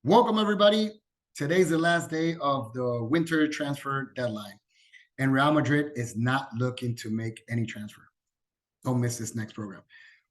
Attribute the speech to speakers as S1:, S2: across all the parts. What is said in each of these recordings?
S1: Welcome, everybody. Today's the last day of the winter transfer deadline, and Real Madrid is not looking to make any transfer. Don't miss this next program.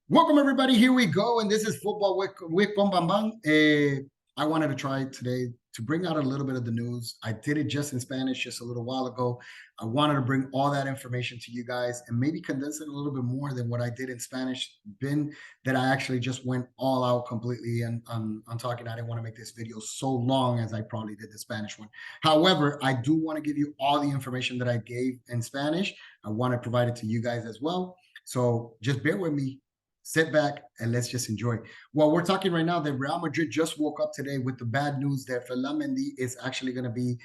S1: Welcome, everybody. Here we go, and this is Football with Bom Bam Bam. I wanted to try today to bring out a little bit of the news. I did it just in Spanish just a little while ago. I wanted to bring all that information to you guys and maybe condense it a little bit more than what I did in Spanish, being that I actually just went all out completely and on talking. I didn't want to make this video so long as I probably did the Spanish one. However, I do want to give you all the information that I gave in Spanish. I want to provide it to you guys as well. So just bear with me. Sit back and let's just enjoy. Well, we're talking right now that Real Madrid just woke up today with the bad news that Ferland is actually going to be,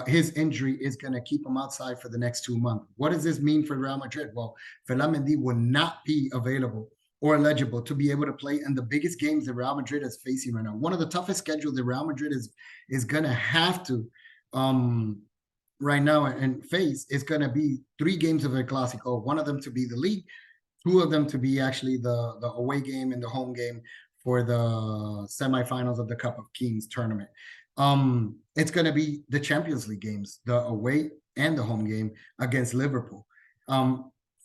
S1: his injury is going to keep him outside for the next 2 months. What does this mean for Real Madrid? Well, Ferland will not be available or eligible to be able to play in the biggest games that Real Madrid is facing right now. One of the toughest schedules that Real Madrid is going to have to right now and face is going to be 3 games of El Clásico, one of them to be the league, 2 of them to be actually the away game and the home game for the semifinals of the Cup of Kings tournament. It's going to be the Champions League games, the away and the home game against Liverpool.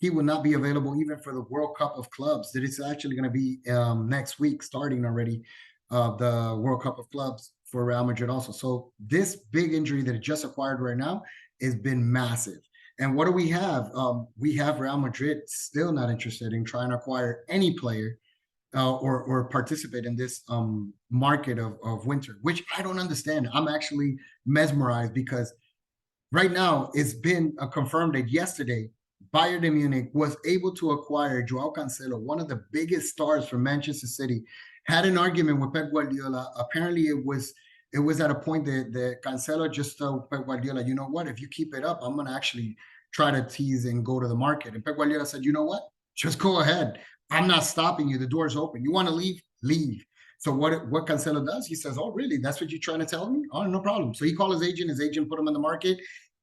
S1: He will not be available even for the World Cup of Clubs that is actually going to be next week, starting already, the World Cup of Clubs for Real Madrid also. So this big injury that it just acquired right now has been massive. And what do we have? We have Real Madrid still not interested in trying to acquire any player or participate in this market of winter, which I don't understand. I'm actually mesmerized because right now it's been confirmed that yesterday Bayern de Munich was able to acquire Joao Cancelo, one of the biggest stars from Manchester City, had an argument with Pep Guardiola. Apparently it was at a point that Cancelo just told Pep Guardiola, you know what, if you keep it up, I'm going to actually try to tease and go to the market. And Pep Guardiola said, you know what, just go ahead. I'm not stopping you. The door's open. You want to leave? Leave. So what Cancelo does, he says, oh, really? That's what you're trying to tell me? Oh, no problem. So he called his agent put him on the market.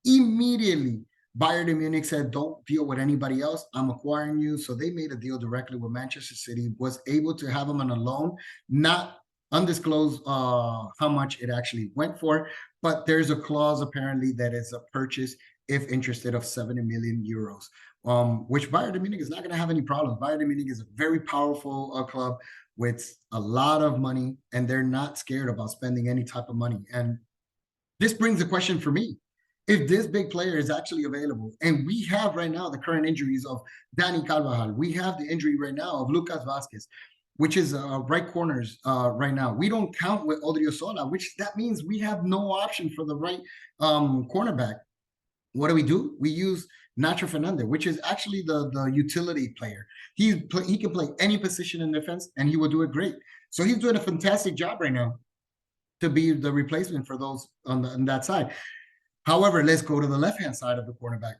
S1: Immediately, Bayern de Munich said, don't deal with anybody else. I'm acquiring you. So they made a deal directly with Manchester City, was able to have him on a loan, not undisclosed how much it actually went for, but there's a clause apparently that is a purchase if interested of 70 million euros, which Bayern de Munich is not going to have any problems. Bayern de Munich is a very powerful club with a lot of money, and they're not scared about spending any type of money. And this brings a question for me. If this big player is actually available, and we have right now the current injuries of Dani Carvajal, we have the injury right now of Lucas Vázquez, which is right corners right now. We don't count with Odriozola, which that means we have no option for the right cornerback. What do? We use Nacho Fernandez, which is actually the utility player. He can play any position in defense, and he will do it great. So he's doing a fantastic job right now to be the replacement for those on that side. However, let's go to the left-hand side of the cornerback.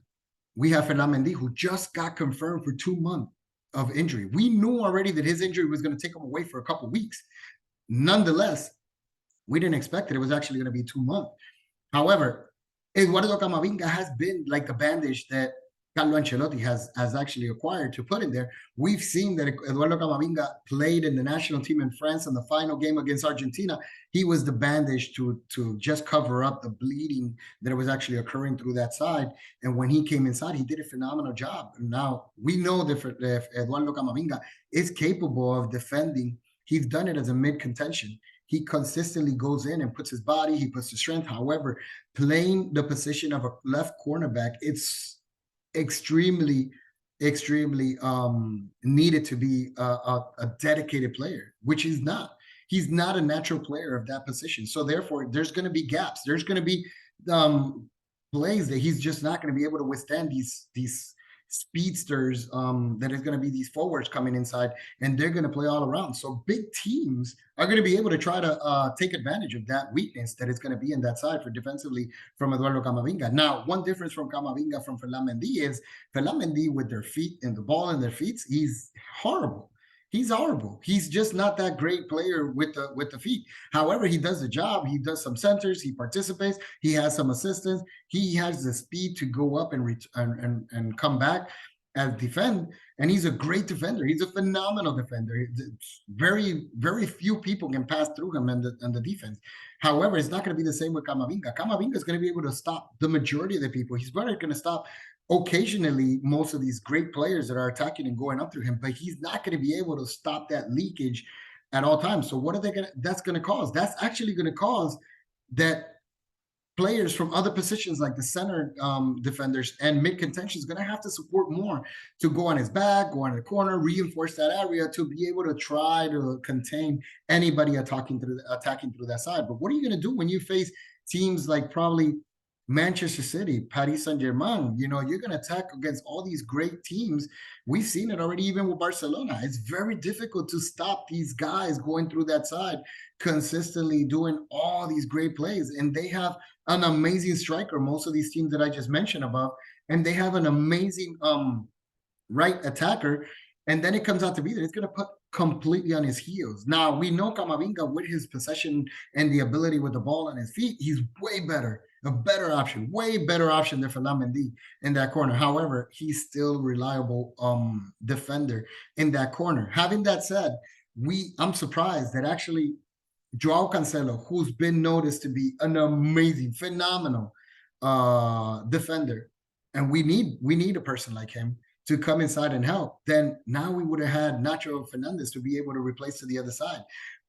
S1: We have Ferland, who just got confirmed for 2 months of injury. We knew already that his injury was going to take him away for a couple of weeks. Nonetheless, we didn't expect it. It was actually going to be 2 months. However, Eduardo Camavinga has been like the bandage that Carlo Ancelotti has actually acquired to put in there. We've seen that Eduardo Camavinga played in the national team in France in the final game against Argentina. He was the bandage to just cover up the bleeding that was actually occurring through that side. And when he came inside, he did a phenomenal job. And now we know that if Eduardo Camavinga is capable of defending, he's done it as a mid-contention. He consistently goes in and puts his body, he puts the strength. However, playing the position of a left cornerback, it's extremely needed to be a dedicated player, which he's not. He's not a natural player of that position. So therefore, there's going to be gaps. There's going to be plays that he's just not going to be able to withstand these speedsters that is going to be these forwards coming inside, and they're going to play all around. So big teams are going to be able to try to take advantage of that weakness that is going to be in that side for defensively from Eduardo Camavinga. Now, one difference from Camavinga from Ferland is Ferland with their feet and the ball in their feet, he's horrible. He's horrible. He's just not that great player with the feet. However, he does the job. He does some centers. He participates. He has some assistance. He has the speed to go up and come back. defend, and he's a great defender. He's a phenomenal defender. Very, very few people can pass through him in the defense. However, it's not going to be the same with Camavinga. Camavinga is going to be able to stop the majority of the people. He's probably going to stop occasionally most of these great players that are attacking and going up through him, but he's not going to be able to stop that leakage at all times. So what are they going to, that's going to cause? That's actually going to cause that players from other positions like the center defenders and mid contention is going to have to support more to go on his back, go on the corner, reinforce that area to be able to try to contain anybody attacking through that side. But what are you going to do when you face teams like probably Manchester City, Paris Saint-Germain? You're going to attack against all these great teams. We've seen it already even with Barcelona. It's very difficult to stop these guys going through that side, consistently doing all these great plays. And they have an amazing striker, most of these teams that I just mentioned above, and they have an amazing right attacker. And then it comes out to be that it's going to put completely on his heels. Now, we know Camavinga, with his possession and the ability with the ball on his feet, he's way better. A better option, way better option than Ferland Mendy in that corner. However, he's still a reliable defender in that corner. Having that said, I'm surprised that actually Joao Cancelo, who's been noticed to be an amazing, phenomenal defender, and we need a person like him to come inside and help. Then now we would have had Nacho Fernandez to be able to replace to the other side.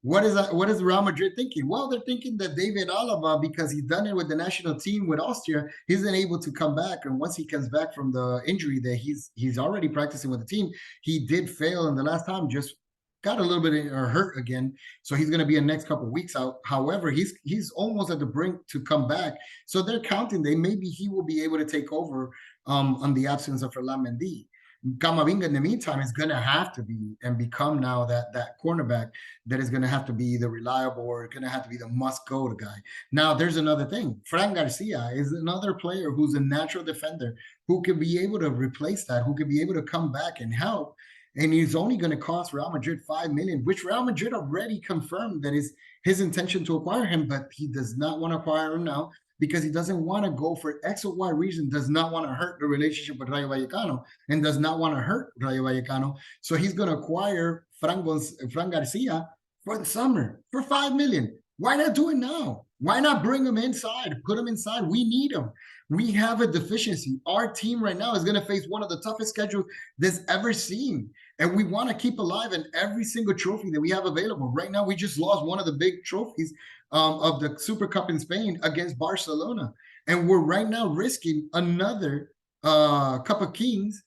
S1: What is Real Madrid thinking? Well, they're thinking that David Alaba, because he's done it with the national team with Austria, he's been able to come back. And once he comes back from the injury that he's already practicing with the team, he did fail in the last time, just got a little bit hurt again. So he's going to be a next couple of weeks out. However, he's almost at the brink to come back. So they're counting that maybe he will be able to take over on the absence of Ferland Mendy. Camavinga, in the meantime, is going to have to be and become now that cornerback that is going to have to be the reliable, or going to have to be the must-go guy. Now, there's another thing. Fran Garcia is another player who's a natural defender who could be able to replace that, who could be able to come back and help. And he's only going to cost Real Madrid $5 million, which Real Madrid already confirmed that is his intention to acquire him, but he does not want to acquire him now, because he doesn't want to go for X or Y reason, does not want to hurt the relationship with Rayo Vallecano, and does not want to hurt Rayo Vallecano. So he's going to acquire Fran Garcia for the summer for $5 million. Why not do it now? Why not bring him inside, put him inside? We need him. We have a deficiency. Our team right now is going to face one of the toughest schedules that's ever seen. And we want to keep alive in every single trophy that we have available. Right now, we just lost one of the big trophies of the Super Cup in Spain against Barcelona. And we're right now risking another Cup of Kings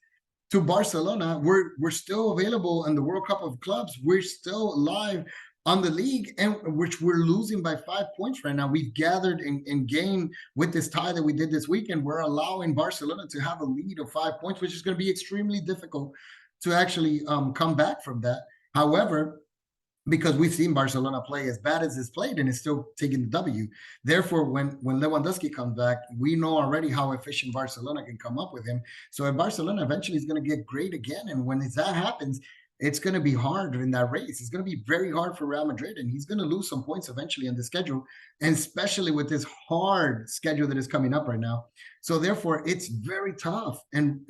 S1: to Barcelona. We're still available in the World Cup of Clubs. We're still alive on the league, and which we're losing by 5 points right now. We've gathered and gained with this tie that we did this weekend. We're allowing Barcelona to have a lead of 5 points, which is going to be extremely difficult to actually come back from that. However, because we've seen Barcelona play as bad as it's played and it's still taking the W. Therefore, when Lewandowski comes back, we know already how efficient Barcelona can come up with him. So if Barcelona eventually is going to get great again, and when that happens, it's going to be hard in that race. It's going to be very hard for Real Madrid, and he's going to lose some points eventually in the schedule, and especially with this hard schedule that is coming up right now. So therefore, it's very tough, and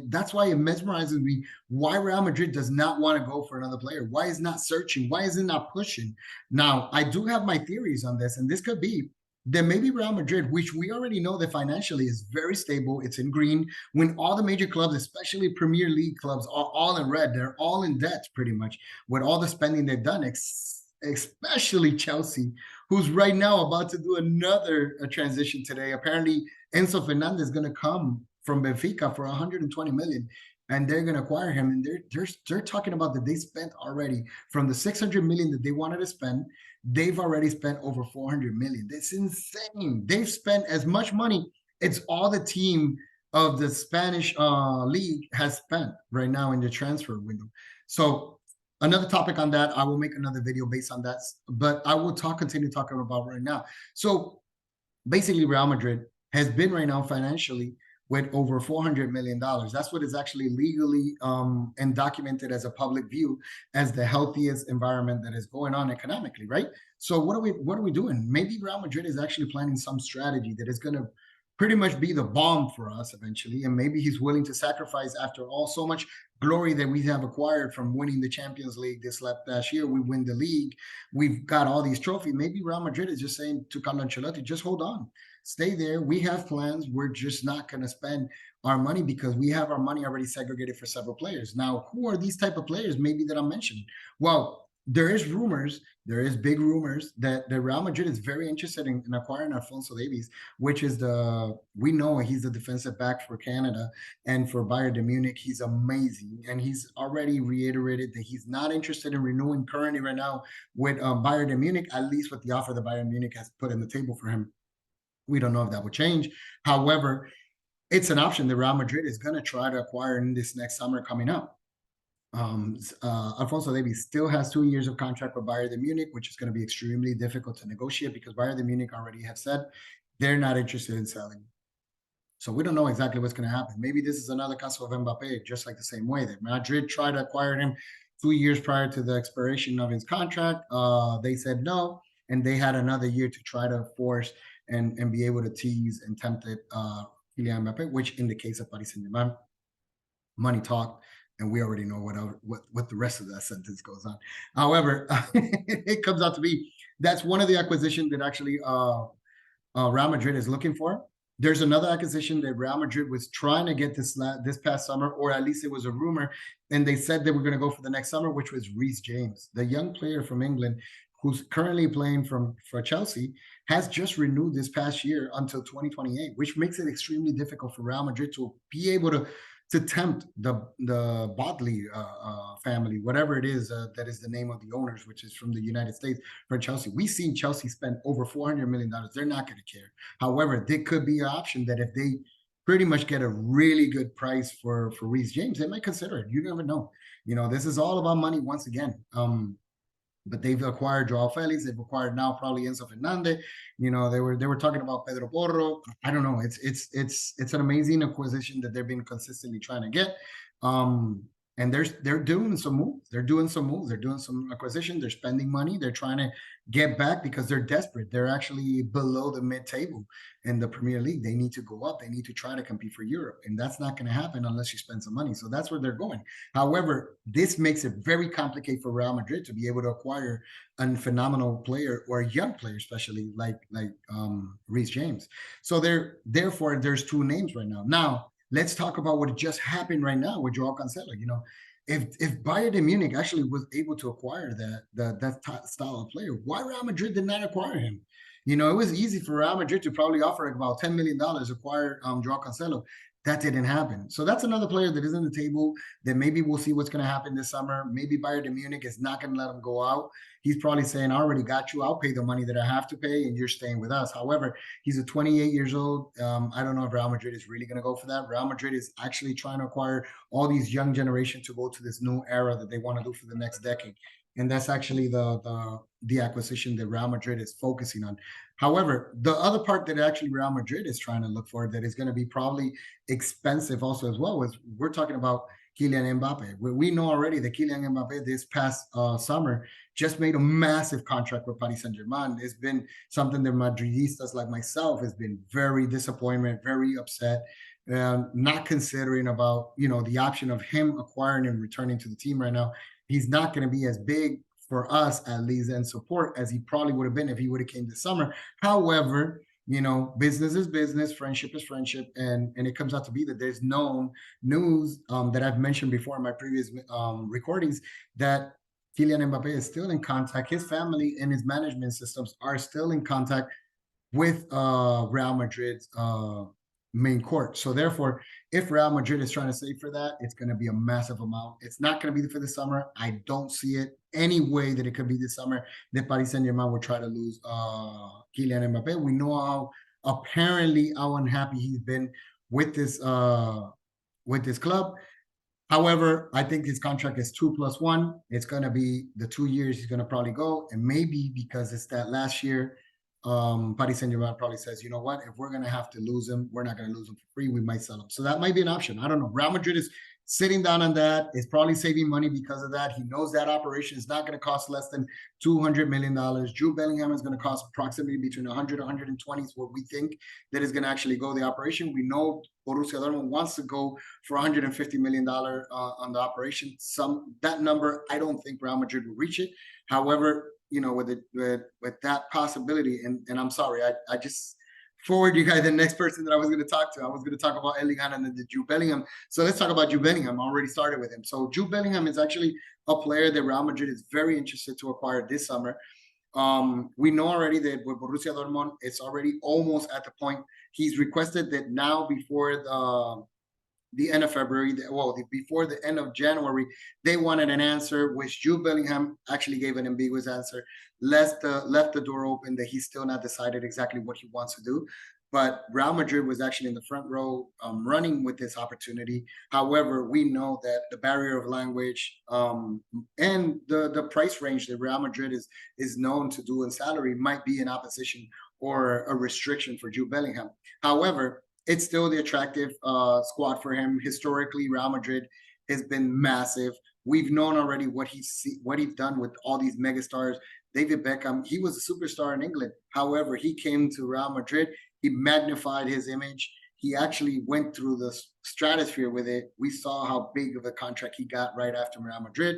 S1: that's why it mesmerizes me why Real Madrid does not want to go for another player. Why is not searching? Why is it not pushing? Now, I do have my theories on this, and this could be then maybe Real Madrid, which we already know that financially is very stable, it's in green, when all the major clubs, especially Premier League clubs, are all in red. They're all in debt pretty much with all the spending they've done, especially Chelsea, who's right now about to do another transition today. Apparently, Enzo Fernandez is going to come from Benfica for 120 million. And they're going to acquire him, and they're talking about that they spent already from the 600 million that they wanted to spend. They've already spent over 400 million. That's insane. They've spent as much money as all the team of the Spanish league has spent right now in the transfer window. So another topic on that, I will make another video based on that, but I will continue talking about right now. So basically, Real Madrid has been right now financially with over $400 million. That's what is actually legally and documented as a public view as the healthiest environment that is going on economically, right? So what are we doing? Maybe Real Madrid is actually planning some strategy that is going to pretty much be the bomb for us eventually. And maybe he's willing to sacrifice after all so much glory that we have acquired from winning the Champions League this last year. We win the league. We've got all these trophies. Maybe Real Madrid is just saying to Carlo Ancelotti, just hold on, stay there. We have plans. We're just not going to spend our money because we have our money already segregated for several players. Now, who are these type of players maybe that I'm mentioning? Well, there is big rumors that the Real Madrid is very interested in acquiring alphonsodavies, which is we know he's the defensive back for Canada, and for Bayern de Munich, he's amazing. And he's already reiterated that he's not interested in renewing currently right now with Bayern de Munich, at least with the offer that Bayern Munich has put on the table for him. We don't know if that will change. However, it's an option that Real Madrid is going to try to acquire in this next summer coming up. Alphonsodavies still has 2 years of contract with Bayern de Munich, which is going to be extremely difficult to negotiate because Bayern de Munich already have said they're not interested in selling. So we don't know exactly what's going to happen. Maybe this is another caso of Mbappe, just like the same way that Madrid tried to acquire him 2 years prior to the expiration of his contract. They said no, and they had another year to try to force and be able to tease and tempt it, Kylian Mbappe, which in the case of Paris Saint-Germain, money talk, and we already know what the rest of that sentence goes on. However, it comes out to be that's one of the acquisitions that actually Real Madrid is looking for. There's another acquisition that Real Madrid was trying to get this past summer, or at least it was a rumor, and they said they were going to go for the next summer, which was Reece James, the young player from England who's currently playing for Chelsea, has just renewed this past year until 2028, which makes it extremely difficult for Real Madrid to be able to tempt the Bodley family, whatever it is, that is the name of the owners, which is from the United States, for Chelsea. We've seen Chelsea spend over $400 million. They're not going to care. However, there could be an option that if they pretty much get a really good price for Reece James, they might consider it. You never know. This is all about money once again. But they've acquired Joao Felix. They've acquired now probably Enzo Fernandez. They were talking about Pedro Porro. I don't know. It's an amazing acquisition that they've been consistently trying to get. And they're doing some moves. They're doing some acquisition. They're spending money. They're trying to get back because they're desperate. They're actually below the mid-table in the Premier League. They need to go up. They need to try to compete for Europe. And that's not going to happen unless you spend some money. So that's where they're going. However, this makes it very complicated for Real Madrid to be able to acquire a phenomenal player or a young player, especially like Reece James. So therefore, there's two names right now. Now, let's talk about what just happened right now with Joao Cancelo. If Bayern de Munich actually was able to acquire that style of player, why Real Madrid did not acquire him? It was easy for Real Madrid to probably offer about $10 million acquire Joao Cancelo. That didn't happen. So that's another player that is on the table that maybe we'll see what's going to happen this summer. Maybe Bayern de Munich is not going to let him go out. He's probably saying, I already got you. I'll pay the money that I have to pay, and you're staying with us. However, he's a 28 years old. I don't know if Real Madrid is really going to go for that. Real Madrid is actually trying to acquire all these young generation to go to this new era that they want to do for the next decade. And that's actually the acquisition that Real Madrid is focusing on. However, the other part that actually Real Madrid is trying to look for that is going to be probably expensive also as well is we're talking about Kylian Mbappe. We know already that Kylian Mbappe this past summer just made a massive contract with Paris Saint-Germain. It's been something that Madridistas like myself has been very disappointed, very upset, not considering about, the option of him acquiring and returning to the team right now. He's not going to be as big for us, at least, in support as he probably would have been if he would have came this summer. However, business is business, friendship is friendship, and it comes out to be that there's known news that I've mentioned before in my previous recordings that Kylian Mbappe is still in contact. His family and his management systems are still in contact with Real Madrid's main court. So therefore, if Real Madrid is trying to save for that, it's going to be a massive amount. It's not going to be for the summer. I don't see it any way that it could be this summer that Paris Saint-Germain will try to lose Kylian Mbappe. We know how unhappy he's been with this club. However, I think his contract is 2+1. It's going to be the 2 years he's going to probably go. And maybe because it's that last year, Paris Saint-Germain probably says, you know what, if we're going to have to lose him, we're not going to lose him for free. We might sell him. So that might be an option. I don't know. Real Madrid is sitting down on that, is probably saving money because of that. He knows that operation is not going to cost less than $200 million. Jude Bellingham is going to cost approximately between 100 and 120 is what we think that is going to actually go the operation. We know Borussia Dortmund wants to go for $150 million on the operation. That number, I don't think Real Madrid will reach it. However, with that possibility, and I'm sorry, I just forward you guys the next person that I was going to talk to. I was going to talk about Erlinghaaland and the Jude Bellingham. So let's talk about Jude Bellingham. I already started with him. So Jude Bellingham is actually a player that Real Madrid is very interested to acquire this summer. We know already that with Borussia Dortmund, it's already almost at the point. He's requested that now before the end of February, before the end of January, they wanted an answer, which Jude Bellingham actually gave an ambiguous answer, left the door open that he's still not decided exactly what he wants to do. But Real Madrid was actually in the front row running with this opportunity. However, we know that the barrier of language and the price range that Real Madrid is known to do in salary might be an opposition or a restriction for Jude Bellingham. However, it's still the attractive squad for him. Historically, Real Madrid has been massive. We've known already what he's done with all these megastars. David Beckham, he was a superstar in England. However, he came to Real Madrid. He magnified his image. He actually went through the stratosphere with it. We saw how big of a contract he got right after Real Madrid.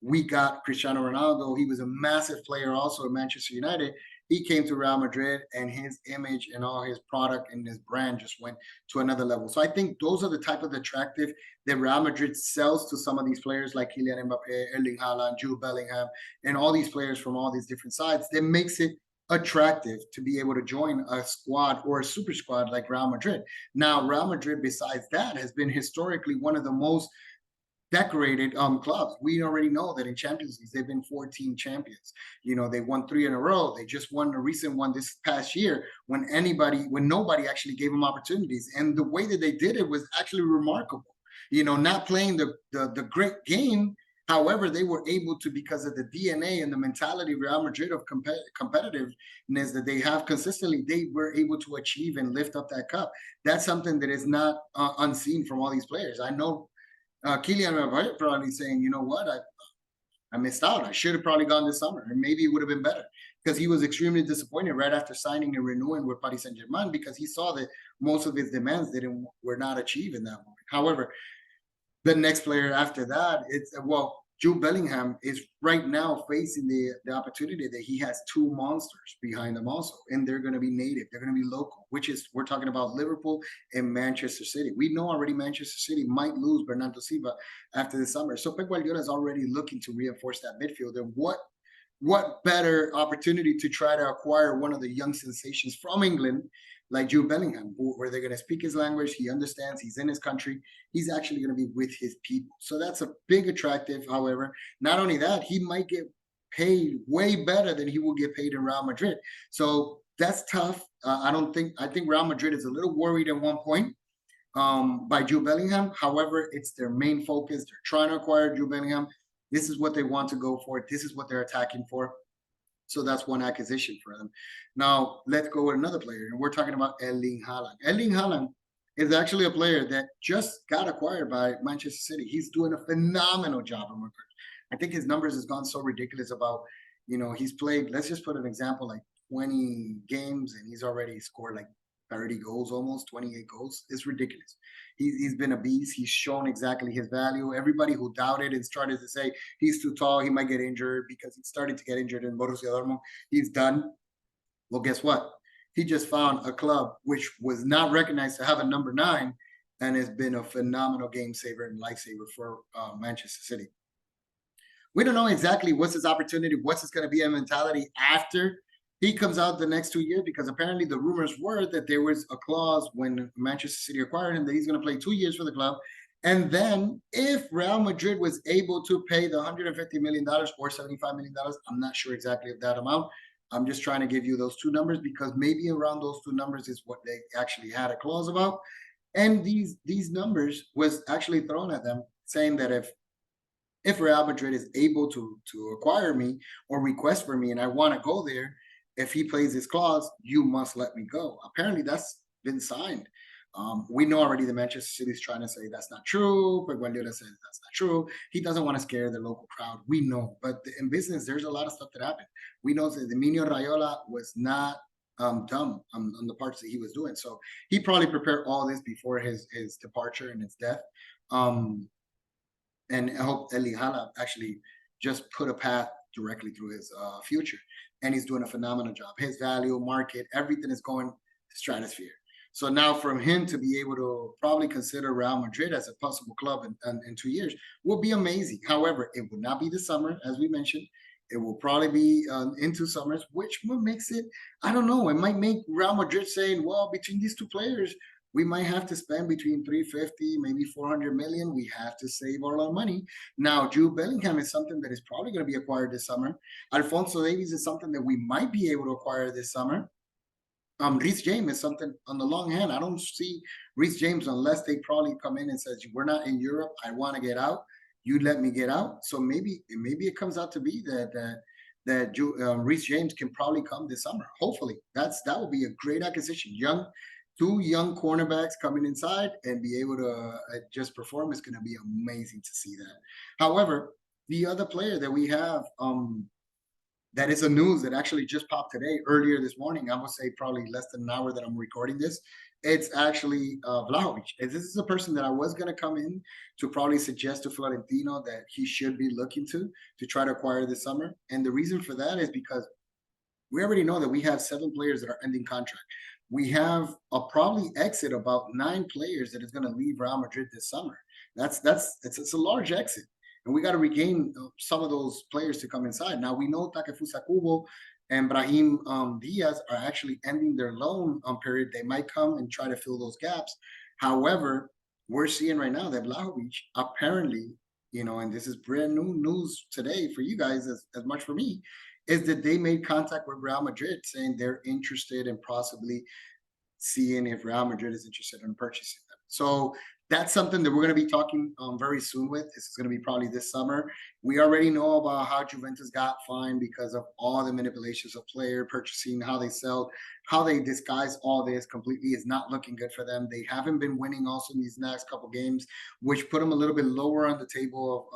S1: We got Cristiano Ronaldo. He was a massive player also at Manchester United. He came to Real Madrid and his image and all his product and his brand just went to another level. So I think those are the type of attractive that Real Madrid sells to some of these players like Kylian Mbappe, Erlinghaaland, Jude Bellingham, and all these players from all these different sides. That makes it attractive to be able to join a squad or a super squad like Real Madrid. Now, Real Madrid, besides that, has been historically one of the most decorated clubs. We already know that in Champions League, they've been 14 champions. They won 3 in a row. They just won a recent one this past year when nobody actually gave them opportunities. And the way that they did it was actually remarkable. Not playing the great game. However, they were able to, because of the DNA and the mentality of Real Madrid of competitiveness that they have consistently, they were able to achieve and lift up that cup. That's something that is not unseen from all these players. I know Kylian Mbappe probably saying, you know what, I missed out. I should have probably gone this summer, and maybe it would have been better, because he was extremely disappointed right after signing and renewing with Paris Saint-Germain, because he saw that most of his demands were not achieved in that moment. However, the next player after that, Jude Bellingham is right now facing the opportunity that he has 2 monsters behind him also, and they're going to be native. They're going to be local, we're talking about Liverpool and Manchester City. We know already Manchester City might lose Bernardo Silva after the summer. So Pep Guardiola is already looking to reinforce that midfield. And what better opportunity to try to acquire one of the young sensations from England like Jude Bellingham, where they're going to speak his language. He understands. He's in his country. He's actually going to be with his people. So that's a big attractive. However, not only that, he might get paid way better than he will get paid in Real Madrid. So that's tough. I think Real Madrid is a little worried at one point by Jude Bellingham. However, it's their main focus. They're trying to acquire Jude Bellingham. This is what they want to go for. This is what they're attacking for. So that's one acquisition for them. Now, let's go with another player. And we're talking about Erlinghaaland. Erlinghaaland is actually a player that just got acquired by Manchester City. He's doing a phenomenal job. I think his numbers has gone so ridiculous about, he's played, let's just put an example, like 20 games, and he's already scored like 30 goals, almost 28 goals. It's ridiculous. He's been a beast. He's shown exactly his value. Everybody who doubted and started to say he's too tall, he might get injured, because he started to get injured in Borussia Dortmund, he's done. Well, guess what? He just found a club which was not recognized to have a number 9, and has been a phenomenal game saver and lifesaver for Manchester City. We don't know exactly what's his opportunity, what's his going to be a mentality after he comes out the next 2 years, because apparently the rumors were that there was a clause when Manchester City acquired him that he's going to play 2 years for the club. And then if Real Madrid was able to pay the $150 million or $75 million, I'm not sure exactly of that amount. I'm just trying to give you those 2 numbers, because maybe around those 2 numbers is what they actually had a clause about. And these numbers was actually thrown at them, saying that if Real Madrid is able to acquire me or request for me and I want to go there, if he plays this clause, you must let me go. Apparently, that's been signed. We know already that Manchester City is trying to say that's not true. But Guardiola says that's not true. He doesn't want to scare the local crowd. We know. But in business, there's a lot of stuff that happened. We know that the Mino Raiola was not dumb on the parts that he was doing. So he probably prepared all this before his departure and his death. And I hope erlinghaaland actually just put a path directly through his future. And he's doing a phenomenal job. His value, market, everything is going stratosphere. So now from him to be able to probably consider Real Madrid as a possible club in 2 years will be amazing. However, it will not be this summer, as we mentioned. It will probably be into summers, which makes it, I don't know, it might make Real Madrid saying, well, between these two players, we might have to spend between 350, maybe 400 million. We have to save all our money. Now, Jude Bellingham is something that is probably going to be acquired this summer. Alphonsodavies is something that we might be able to acquire this summer. Reece James is something on the long hand. I don't see Reece James unless they probably come in and says, we're not in Europe. I want to get out. You let me get out. So maybe it comes out to be that Reece James can probably come this summer. Hopefully, that will be a great acquisition. Two young cornerbacks coming inside and be able to just perform is going to be amazing to see that. However, the other player that we have that is a news that actually just popped today, earlier this morning, I would say probably less than an hour that I'm recording this. It's actually Vlahovic. This is a person that I was going to come in to probably suggest to Florentino that he should be looking to try to acquire this summer. And the reason for that is because we already know that we have 7 players that are ending contract. We have a probably exit about 9 players that is going to leave Real Madrid this summer. It's a large exit. And we got to regain some of those players to come inside. Now, we know Takefusa Kubo and Brahim Diaz are actually ending their loan period. They might come and try to fill those gaps. However, we're seeing right now that Vlahovic apparently, and this is brand new news today for you guys as much for me, is that they made contact with Real Madrid saying they're interested in possibly seeing if Real Madrid is interested in purchasing them. So that's something that we're going to be talking very soon with. This is going to be probably this summer. We already know about how Juventus got fined because of all the manipulations of player purchasing, how they sell, how they disguise all this completely is not looking good for them. They haven't been winning also in these next couple games, which put them a little bit lower on the table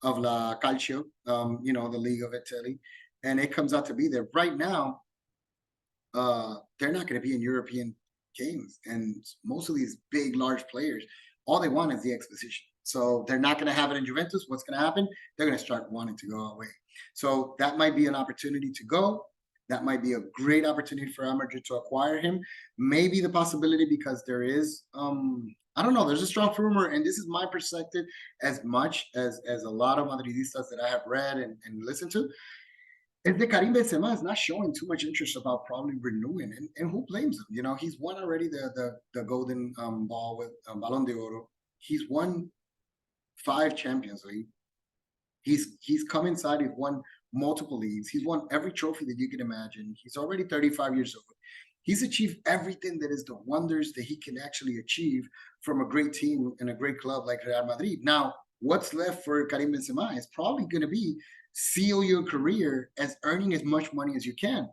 S1: of La Calcio, the League of Italy. And it comes out to be there. Right now, they're not going to be in European games. And most of these big, large players, all they want is the exposition. So they're not going to have it in Juventus. What's going to happen? They're going to start wanting to go away. So that might be an opportunity to go. That might be a great opportunity for Real Madrid to acquire him. Maybe the possibility, because there is, I don't know, there's a strong rumor, and this is my perspective as much as a lot of Madridistas that I have read and listened to, is that Kareem is not showing too much interest about probably renewing, and who blames him? He's won already the golden ball with Ballon d'Oro. He's won 5 Champions League. He's come inside. He's won multiple leagues. He's won every trophy that you can imagine. He's already 35 years old. He's achieved everything that is the wonders that he can actually achieve from a great team and a great club like Real Madrid. Now, what's left for Kareem Benzema is probably going to be seal your career as earning as much money as you can.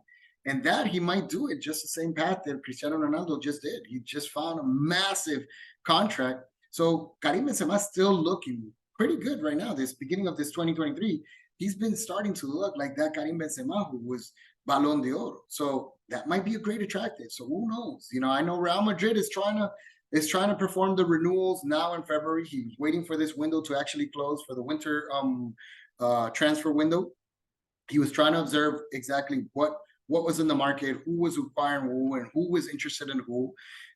S1: And that he might do it just the same path that Cristiano Ronaldo just did. He just found a massive contract. So Kareem Benzema is still looking pretty good right now. This beginning of this 2023, he's been starting to look like that Kareem Benzema who was Ballon d'Oro. So that might be a great attractive. So who knows? I know Real Madrid is trying to perform the renewals now in February. He's waiting for this window to actually close for the winter transfer window. He was trying to observe exactly what was in the market, who was acquiring who, and who was interested in who.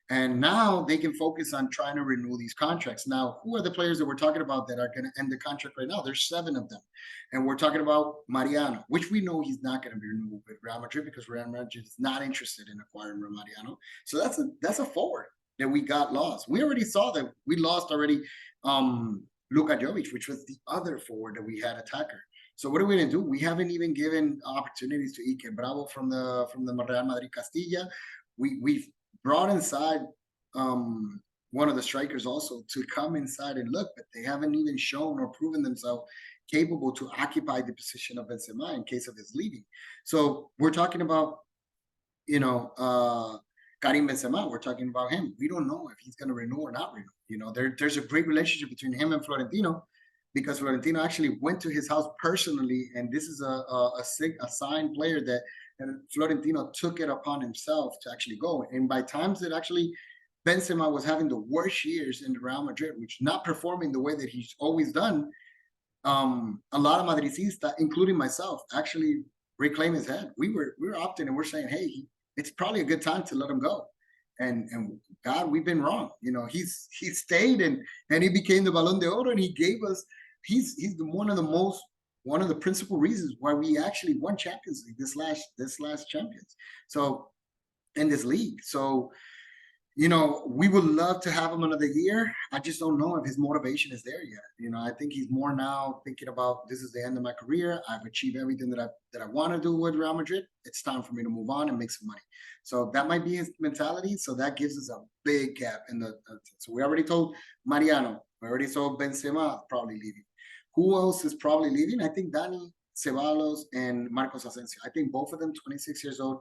S1: And now they can focus on trying to renew these contracts. Now, who are the players that we're talking about that are going to end the contract right now? There's 7 of them. And we're talking about Mariano, which we know he's not going to be renewed with Real Madrid because Real Madrid is not interested in acquiring Mariano. So that's a forward that we got lost. We already saw that we lost already Luka Jovic, which was the other forward that we had attacker. So what are we going to do? We haven't even given opportunities to Ike Bravo from the Real Madrid Castilla. We've brought inside one of the strikers also to come inside and look, but they haven't even shown or proven themselves capable to occupy the position of Benzema in case of his leaving. So we're talking about, Karim Benzema, we're talking about him. We don't know if he's going to renew or not renew. You know, there's a great relationship between him and Florentino, because Florentino actually went to his house personally, and this is a signed player that, and Florentino took it upon himself to actually go. And by times that actually Benzema was having the worst years in Real Madrid, which not performing the way that he's always done, a lot of Madridistas, including myself, actually reclaim his head. We were opting and we're saying, hey, it's probably a good time to let him go. And God, we've been wrong. You know, he stayed and he became the Ballon d'Or, and he gave us. He's one of the principal reasons why we actually won Champions League this last Champions. So in this league, so you know, we would love to have him another year. I just don't know if his motivation is there yet. You know, I think he's more now thinking about, this is the end of my career. I've achieved everything that I want to do with Real Madrid. It's time for me to move on and make some money. So that might be his mentality. So that gives us a big gap in the. So we already told Mariano. We already told Benzema probably leaving. Who else is probably leaving? I think Dani Ceballos and Marcos Asensio. I think both of them, 26 years old,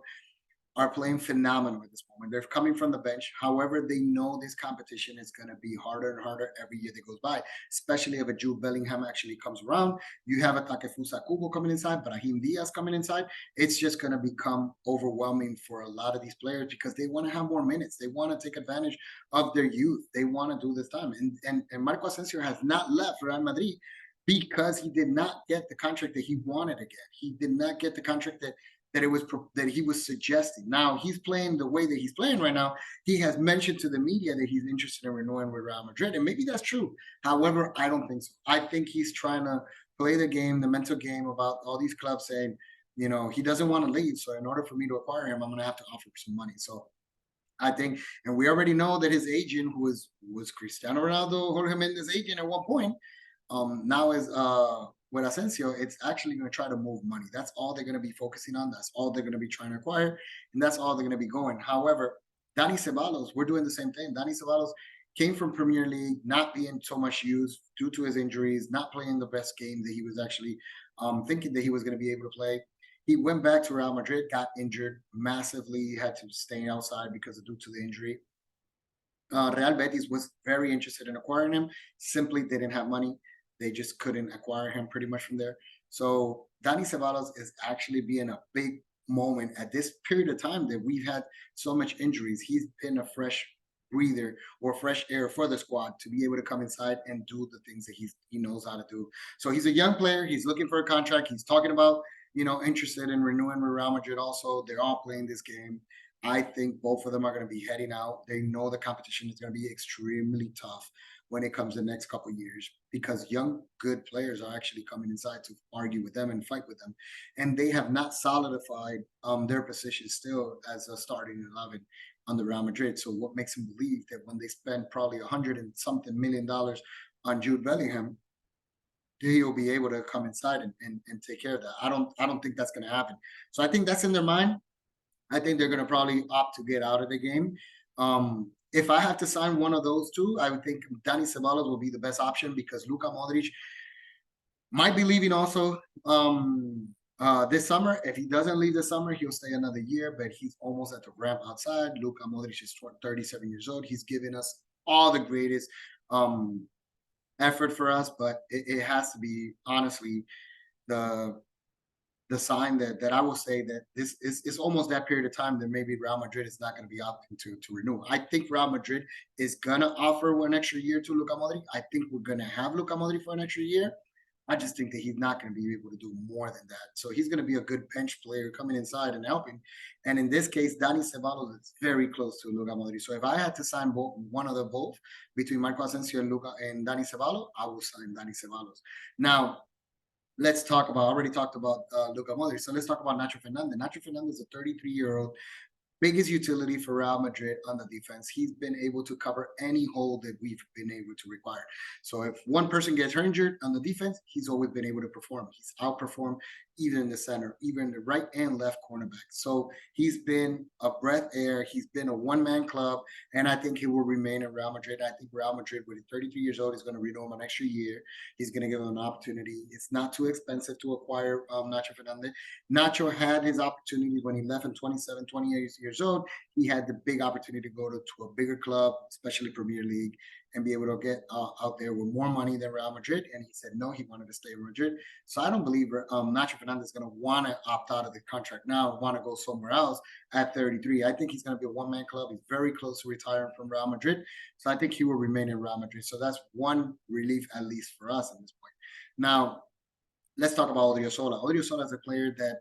S1: are playing phenomenal at this moment. They're coming from the bench. However, they know this competition is going to be harder and harder every year that goes by, especially if a Jude Bellingham actually comes around. You have a Takefusa Kubo coming inside, Brahim Diaz coming inside. It's just going to become overwhelming for a lot of these players because they want to have more minutes. They want to take advantage of their youth. They want to do this time. And Marco Asensio has not left Real Madrid because he did not get the contract that he wanted to get. He did not get the contract that he was suggesting. Now he's playing the way that he's playing right now. He has mentioned to the media that he's interested in renewing with Real Madrid, and maybe that's true. However, I don't think so. I think he's trying to play the game, the mental game about all these clubs saying, you know, he doesn't want to leave. So in order for me to acquire him, I'm going to have to offer some money. So I think, and we already know that his agent, who was Cristiano Ronaldo, Jorge Mendes' agent at one point, now is with Asensio, it's actually going to try to move money. That's all they're going to be focusing on. That's all they're going to be trying to acquire, and that's all they're going to be going. However, Dani Ceballos, we're doing the same thing. Dani Ceballos came from Premier League, not being so much used due to his injuries, not playing the best game that he was actually thinking that he was going to be able to play. He went back to Real Madrid, got injured massively, had to stay outside because of due to the injury. Real Betis was very interested in acquiring him, simply didn't have money. They just couldn't acquire him pretty much from there. So Dani Ceballos is actually being a big moment at this period of time that we've had so much injuries. He's been a fresh breather or fresh air for the squad to be able to come inside and do the things that he knows how to do. So he's a young player. He's looking for a contract. He's talking about, you know, interested in renewing with Real Madrid also. They're all playing this game. I think both of them are going to be heading out. They know the competition is going to be extremely tough when it comes to the next couple of years because young, good players are actually coming inside to argue with them and fight with them. And they have not solidified their position still as a starting 11 on the Real Madrid. So what makes them believe that when they spend probably $100 million on Jude Bellingham, he'll be able to come inside and take care of that. I don't think that's going to happen. So I think that's in their mind. I think they're going to probably opt to get out of the game. If I had to sign one of those two, I would think Dani Ceballos will be the best option because Luka Modric might be leaving also this summer. If he doesn't leave this summer, he'll stay another year, but he's almost at the ramp outside. Luka Modric is 37 years old. He's given us all the greatest effort for us, but it has to be honestly the sign that I will say that this is almost that period of time that maybe Real Madrid is not going to be opting to renew. I think Real Madrid is going to offer one extra year to Luka Modric. I think we're going to have Luka Modric for an extra year. I just think that he's not going to be able to do more than that. So he's going to be a good bench player coming inside and helping. And in this case, Dani Ceballos is very close to Luka Modric. So if I had to sign one of the both between Marco Asensio and Dani Ceballos, I will sign Dani Ceballos. Now, let's talk about, I already talked about Luka Modric. So let's talk about Nacho Fernandez. Nacho Fernandez is a 33-year-old, biggest utility for Real Madrid on the defense. He's been able to cover any hole that we've been able to require. So if one person gets injured on the defense, he's always been able to perform. He's outperformed even in the center, even the right and left cornerback. So he's been a breath air. He's been a one-man club, and I think he will remain at Real Madrid. I think Real Madrid, with 33 years old, is going to renew him an extra year. He's going to give him an opportunity. It's not too expensive to acquire Nacho Fernandez. Nacho had his opportunities when he left in 27, 28 years old. He had the big opportunity to go to a bigger club, especially Premier League, and be able to get out there with more money than Real Madrid. And he said no, he wanted to stay in Madrid. So I don't believe Nacho Fernandez is going to want to opt out of the contract now, want to go somewhere else at 33. I think he's going to be a one-man club. He's very close to retiring from Real Madrid. So I think he will remain in Real Madrid. So that's one relief, at least for us at this point. Now, let's talk about Odriozola. Odriozola is a player that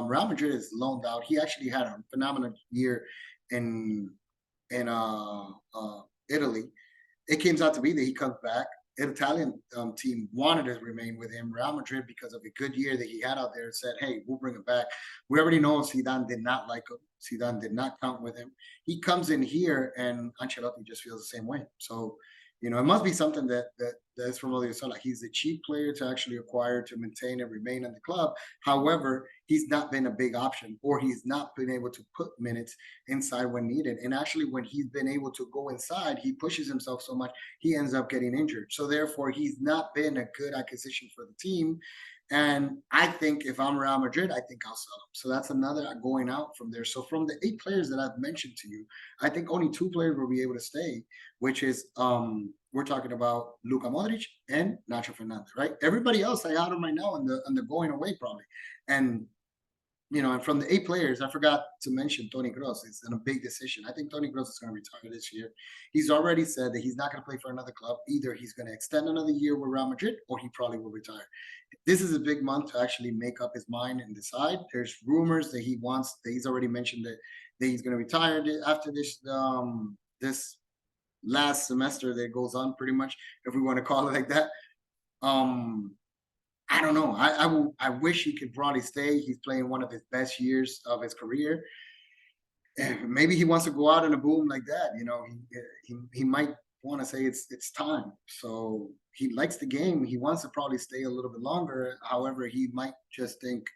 S1: Real Madrid is loaned out. He actually had a phenomenal year in Italy. It came out to be that he comes back. An Italian team wanted to remain with him. Real Madrid, because of a good year that he had out there, said, hey, we'll bring him back. We already know Zidane did not like him. Zidane did not count with him. He comes in here, and Ancelotti just feels the same way. So, it must be something that's from Odriozola. He's a cheap player to actually acquire, to maintain and remain in the club. However, he's not been a big option, or he's not been able to put minutes inside when needed. And actually, when he's been able to go inside, he pushes himself so much, he ends up getting injured. So therefore, he's not been a good acquisition for the team. And I think if I'm Real Madrid, I think I'll sell him. So that's another going out from there. So from the 8 players that I've mentioned to you, I think only 2 players will be able to stay, which is we're talking about Luka Modric and Nacho Fernandez, right? Everybody else, I got them right now on the going away probably. And and from the 8 players, I forgot to mention Toni Kroos. It's a big decision. I think Toni Kroos is going to retire this year. He's already said that he's not going to play for another club. Either he's going to extend another year with Real Madrid, or he probably will retire. This is a big month to actually make up his mind and decide. There's rumors that he's already mentioned that he's going to retire after this last semester that goes on, pretty much, if we want to call it like that. I don't know. I wish he could probably stay. He's playing one of his best years of his career. And maybe he wants to go out in a boom like that. He might want to say it's time. So he likes the game. He wants to probably stay a little bit longer. However, he might just think,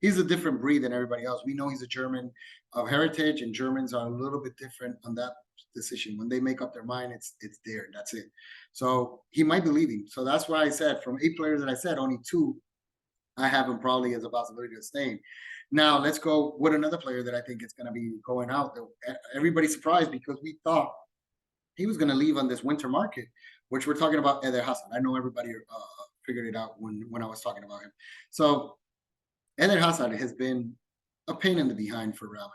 S1: he's a different breed than everybody else. We know he's a German of heritage, and Germans are a little bit different on that decision. When they make up their mind, it's there. That's it. So he might be leaving. So that's why I said, from 8 players that I said, only 2 I have him probably as a possibility of staying. Now let's go with another player that I think is going to be going out. Everybody's surprised because we thought he was going to leave on this winter market, which we're talking about Eder Hazard. I know everybody figured it out when I was talking about him. So Eder Hazard has been a pain in the behind for Real Madrid.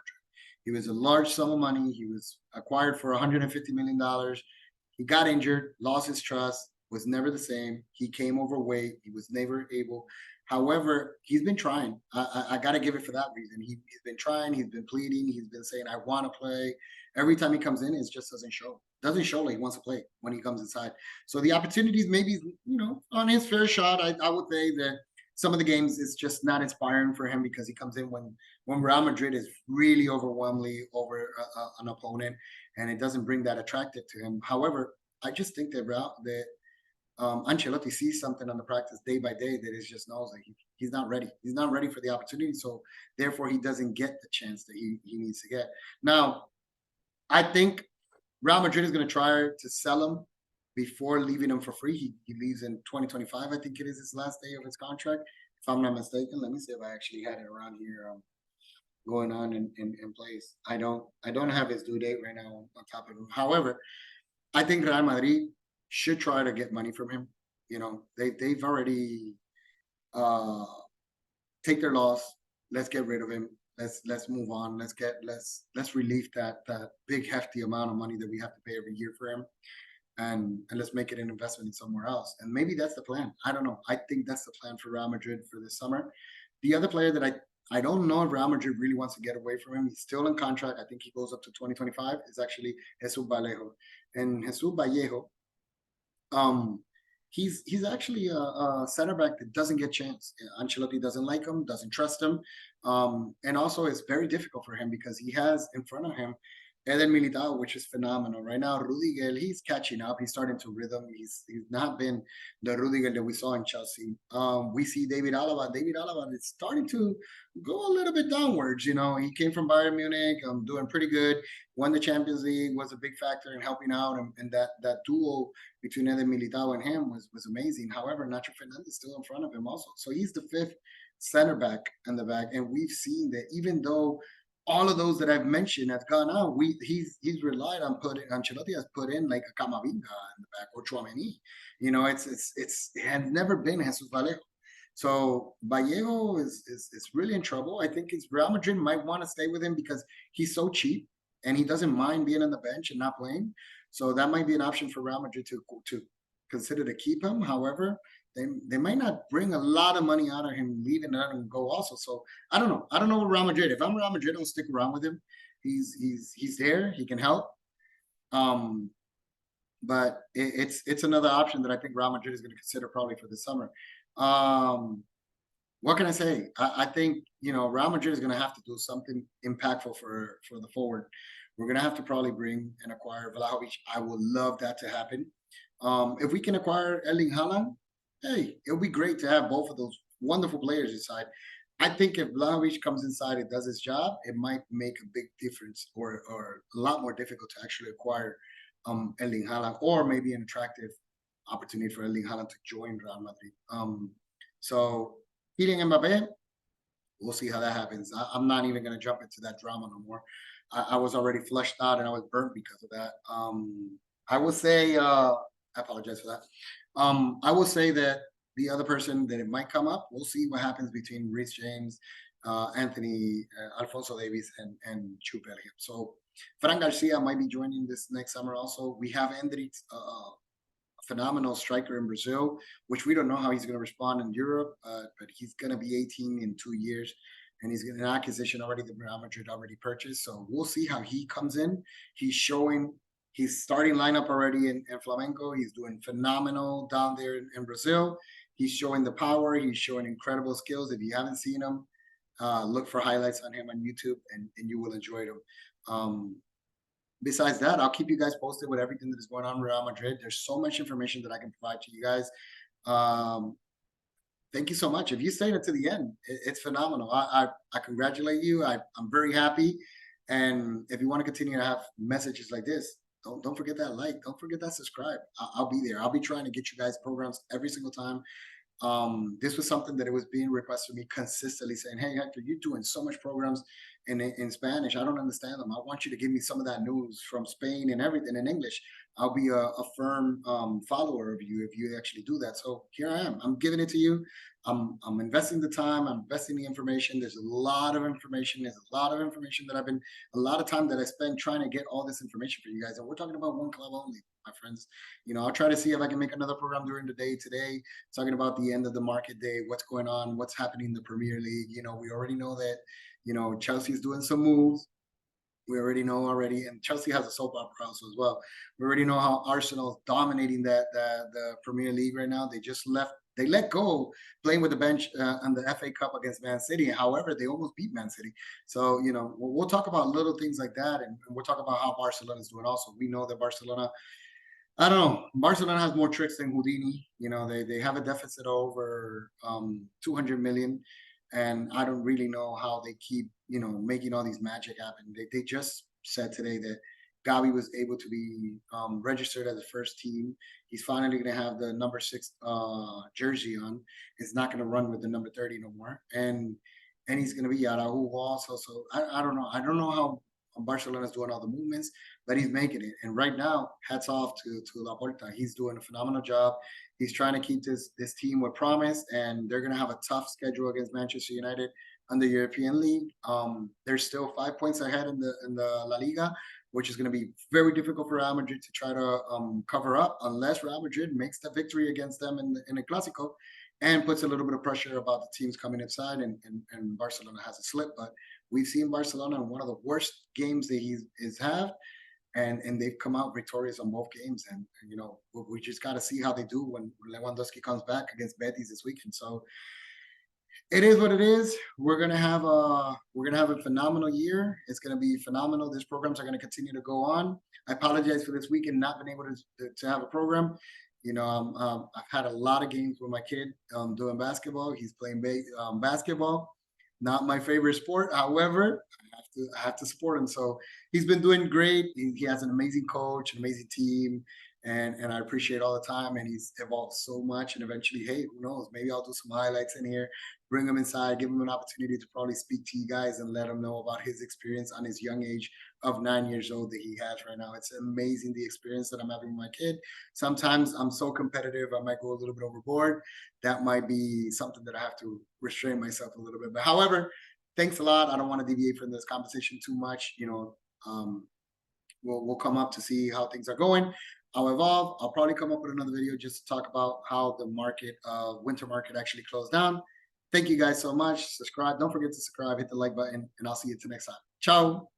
S1: He was a large sum of money. He was acquired for $150 million. He got injured, lost his trust, was never the same. He came overweight. He was never able. However, he's been trying. I got to give it for that reason. He's been trying. He's been pleading. He's been saying, I want to play. Every time he comes in, it just doesn't show. Doesn't show like he wants to play when he comes inside. So the opportunities maybe, on his fair shot, I would say that some of the games is just not inspiring for him, because he comes in when Real Madrid is really overwhelmingly over an opponent, and it doesn't bring that attractive to him. However, I just think that Ancelotti sees something on the practice day by day that is just knows like he's not ready. He's not ready for the opportunity, so therefore he doesn't get the chance that he needs to get. Now, I think Real Madrid is going to try to sell him before leaving him for free. He leaves in 2025. I think it is his last day of his contract, if I'm not mistaken. Let me see if I actually had it around here going on in place. I don't have his due date right now on top of him. However, I think Real Madrid should try to get money from him. They've already take their loss. Let's get rid of him. Let's move on. Let's relieve that big hefty amount of money that we have to pay every year for him. And let's make it an investment in somewhere else. And maybe that's the plan. I don't know. I think that's the plan for Real Madrid for this summer. The other player that I don't know if Real Madrid really wants to get away from him. He's still in contract. I think he goes up to 2025. It's actually Jesus Vallejo. And Jesus Vallejo, he's actually a center back that doesn't get chance. Ancelotti doesn't like him, doesn't trust him. And also it's very difficult for him because he has in front of him Eden Militao, which is phenomenal. Right now, Rudiger, he's catching up. He's starting to rhythm. He's not been the Rudiger that we saw in Chelsea. We see David Alaba. David Alaba is starting to go a little bit downwards. He came from Bayern Munich, doing pretty good. Won the Champions League, was a big factor in helping out, and that duo between Eden Militao and him was amazing. However, Nacho Fernandez is still in front of him also. So he's the fifth center back in the back, and we've seen that even though all of those that I've mentioned have gone out. He's relied on Ancelotti has put in like a Camavinga in the back or Chouameni. It has never been Jesus Vallejo. So Vallejo is really in trouble. I think Real Madrid might want to stay with him because he's so cheap and he doesn't mind being on the bench and not playing. So that might be an option for Real Madrid to consider to keep him. However, they might not bring a lot of money out of him leaving and go also. So I don't know. I don't know what Real Madrid. If I'm Real Madrid, I'll stick around with him. He's there. He can help. Um, but it's another option that I think Real Madrid is going to consider probably for the summer. Um, what can I say? I think Real Madrid is going to have to do something impactful for the forward. We're going to have to probably bring and acquire Vlahovic. I would love that to happen. If we can acquire Erlinghaaland, hey, it'll be great to have both of those wonderful players inside. I think if Vlahovic comes inside and does his job, it might make a big difference or a lot more difficult to actually acquire Erling Haaland or maybe an attractive opportunity for Erling Haaland to join Real Madrid. So Kylian Mbappe, we'll see how that happens. I'm not even going to jump into that drama no more. I was already flushed out and I was burnt because of that. I will say, I apologize for that. I will say that the other person that it might come up, we'll see what happens between Reece James, Anthony, alphonsodavies, and Jude Bellingham. So Fran Garcia might be joining this next summer also. We have Endrick, a phenomenal striker in Brazil, which we don't know how he's going to respond in Europe, but he's going to be 18 in 2 years. And he's an acquisition already that Real Madrid already purchased. So we'll see how he comes in. He's showing his starting lineup already in Flamengo. He's doing phenomenal down there in Brazil. He's showing the power. He's showing incredible skills. If you haven't seen him, look for highlights on him on YouTube, and you will enjoy them. Besides that, I'll keep you guys posted with everything that is going on in Real Madrid. There's so much information that I can provide to you guys. Thank you so much. If you stayed until the end, it's phenomenal. I congratulate you. I'm very happy. And if you want to continue to have messages like this, don't forget that like, don't forget that subscribe. I'll be there. I'll be trying to get you guys programs every single time. This was something that it was being requested of me consistently saying, hey, Hector, you're doing so much programs in Spanish. I don't understand them. I want you to give me some of that news from Spain and everything in English. I'll be a firm follower of you if you actually do that. So here I am. I'm giving it to you. I'm investing the time. I'm investing the information. There's a lot of information. There's a lot of information a lot of time that I spend trying to get all this information for you guys. And we're talking about one club only, my friends. I'll try to see if I can make another program during the day today, talking about the end of the market day, what's going on, what's happening in the Premier League. We already know that, Chelsea's doing some moves. We already know already, and Chelsea has a soap opera also as well. We already know how Arsenal is dominating the Premier League right now. They let go playing with the bench on the FA Cup against Man City. However, they almost beat Man City. So we'll talk about little things like that, and we'll talk about how Barcelona is doing. Also, we know that Barcelona. I don't know. Barcelona has more tricks than Houdini. They have a deficit over 200 million, and I don't really know how they keep making all these magic happen. They just said today that Gavi was able to be registered as a first team. He's finally going to have the number 6 jersey on. He's not going to run with the number 30 no more, and he's going to be Araujo also. So I don't know. I don't know how Barcelona's doing all the movements, but he's making it. And right now, hats off to Laporta. He's doing a phenomenal job. He's trying to keep this team with promise, and they're going to have a tough schedule against Manchester United on the European League. They're still 5 points ahead in the La Liga, which is going to be very difficult for Real Madrid to try to cover up unless Real Madrid makes the victory against them in the Clásico and puts a little bit of pressure about the teams coming inside, and Barcelona has a slip. But we've seen Barcelona in one of the worst games that he's had, and they've come out victorious on both games. And we just got to see how they do when Lewandowski comes back against Betis this weekend. So It is what it is. We're gonna have a phenomenal year. It's gonna be phenomenal. These programs are gonna continue to go on. I apologize for this week and not being able to have a program. I've had a lot of games with my kid doing basketball. He's playing basketball. Not my favorite sport. However, I have to support him. So he's been doing great. He has an amazing coach, an amazing team, and I appreciate all the time. And he's evolved so much. And eventually, hey, who knows? Maybe I'll do some highlights in here, bring him inside, give him an opportunity to probably speak to you guys and let him know about his experience on his young age of 9 years old that he has right now. It's amazing the experience that I'm having with my kid. Sometimes I'm so competitive, I might go a little bit overboard. That might be something that I have to restrain myself a little bit. But however, thanks a lot. I don't want to deviate from this conversation too much. We'll come up to see how things are going. I'll evolve. I'll probably come up with another video just to talk about how the winter market actually closed down. Thank you guys so much. Subscribe. Don't forget to subscribe, hit the like button, and I'll see you till next time. Ciao.